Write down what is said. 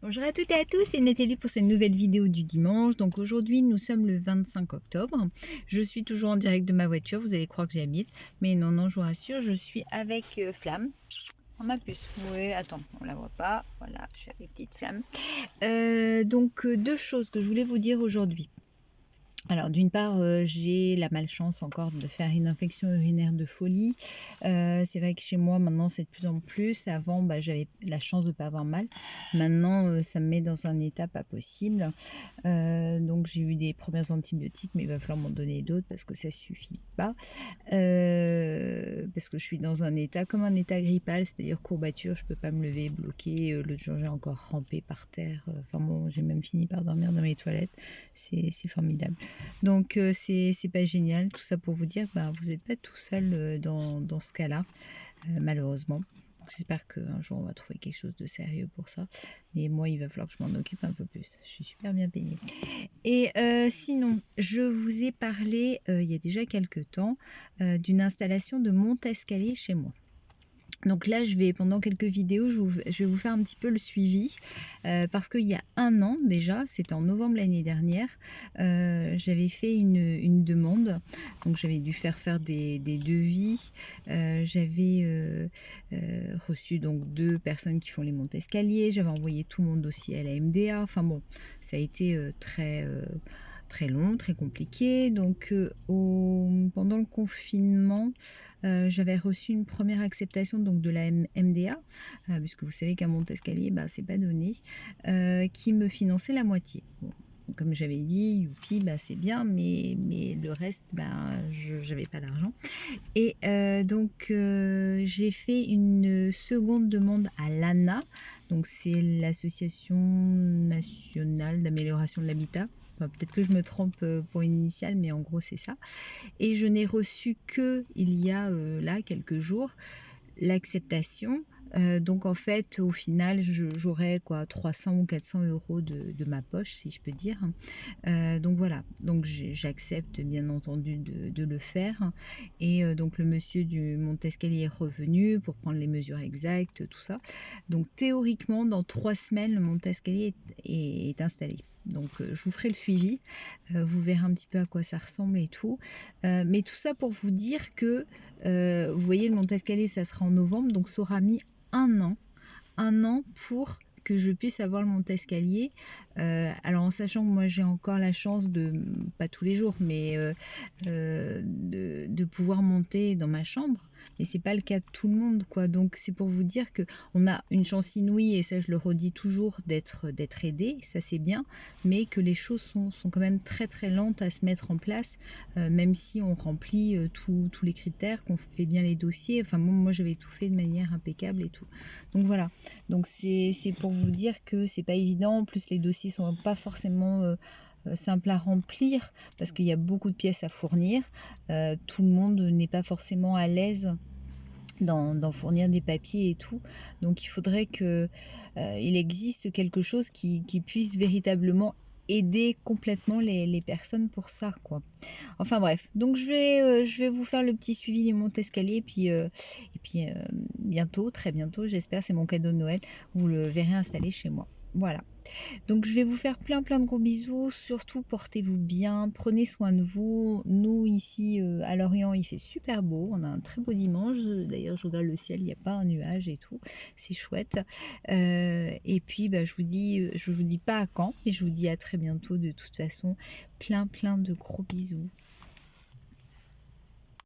Bonjour à toutes et à tous, c'est Nathalie pour cette nouvelle vidéo du dimanche. Donc aujourd'hui nous sommes le 25 octobre. Je suis toujours en direct de ma voiture, vous allez croire que j'habite. Mais non, je vous rassure, je suis avec Flamme. Oh, ma puce, oui, attends, on la voit pas. Voilà, je suis avec petite Flamme. Donc deux choses que je voulais vous dire aujourd'hui. Alors d'une part, j'ai la malchance encore de faire une infection urinaire de folie. C'est vrai que chez moi maintenant c'est de plus en plus. Avant j'avais la chance de ne pas avoir mal. Maintenant ça me met dans un état pas possible. Donc j'ai eu des premières antibiotiques, mais il va falloir m'en donner d'autres parce que ça suffit pas. Parce que je suis dans un état comme un état grippal, c'est-à-dire courbature, je peux pas me lever, bloquer. L'autre jour j'ai encore rampé par terre. Enfin bon, j'ai même fini par dormir dans mes toilettes. C'est formidable. Donc c'est pas génial. Tout ça pour vous dire que vous n'êtes pas tout seul dans ce cas-là, malheureusement. J'espère qu'un jour on va trouver quelque chose de sérieux pour ça. Mais moi, il va falloir que je m'en occupe un peu plus. Je suis super bien peignée. Et sinon, je vous ai parlé il y a déjà quelques temps d'une installation de monte-escalier chez moi. Donc là, pendant quelques vidéos, je vais vous faire un petit peu le suivi parce qu'il y a un an déjà, c'était en novembre l'année dernière, j'avais fait une demande. Donc j'avais dû faire des devis. J'avais reçu donc 2 personnes qui font les montes escaliers. J'avais envoyé tout mon dossier à la MDA. Enfin bon, ça a été très long, très compliqué. Donc pendant le confinement, j'avais reçu une première acceptation donc de la MDA, puisque vous savez qu'un monte-escalier, c'est pas donné, qui me finançait la moitié. Bon, comme j'avais dit, youpi, c'est bien, mais le reste, je n'avais pas d'argent. Et donc j'ai fait une seconde demande à l'ANA, donc c'est l'association nationale d'amélioration de l'habitat. Peut-être que je me trompe pour une initiale, mais en gros c'est ça. Et je n'ai reçu que il y a là quelques jours l'acceptation. Donc en fait au final j'aurai 300 ou 400 euros de ma poche, si je peux dire. Donc voilà, donc j'accepte bien entendu de le faire. Et donc le monsieur du monte-escalier est revenu pour prendre les mesures exactes, tout ça. Donc théoriquement dans 3 semaines le monte-escalier est installé. Donc je vous ferai le suivi, vous verrez un petit peu à quoi ça ressemble et tout. Mais tout ça pour vous dire que vous voyez, le monte-escalier ça sera en novembre, donc ça aura mis un an pour que je puisse avoir le monte-escalier. Alors en sachant que moi j'ai encore la chance de, pas tous les jours, mais de pouvoir monter dans ma chambre. Mais c'est pas le cas de tout le monde, quoi. Donc c'est pour vous dire que on a une chance inouïe, et ça je le redis toujours, d'être aidé, ça c'est bien, mais que les choses sont quand même très très lentes à se mettre en place, même si on remplit tous les critères, qu'on fait bien les dossiers. Enfin moi j'avais tout fait de manière impeccable et tout. Donc voilà. Donc c'est pour vous dire que c'est pas évident. En plus les dossiers sont pas forcément simple à remplir parce qu'il y a beaucoup de pièces à fournir. Tout le monde n'est pas forcément à l'aise d'en fournir des papiers et tout. Donc il faudrait que il existe quelque chose qui puisse véritablement aider complètement les personnes pour ça, quoi. Enfin bref, donc je vais vous faire le petit suivi du monte-escalier et puis bientôt, très bientôt, j'espère, c'est mon cadeau de Noël, vous le verrez installé chez moi. Voilà. Donc je vais vous faire plein de gros bisous. Surtout portez-vous bien, prenez soin de vous. Nous ici à Lorient il fait super beau, on a un très beau dimanche. D'ailleurs je regarde le ciel, il n'y a pas un nuage et tout, c'est chouette. Et puis je vous dis pas à quand, et je vous dis à très bientôt. De toute façon, plein de gros bisous.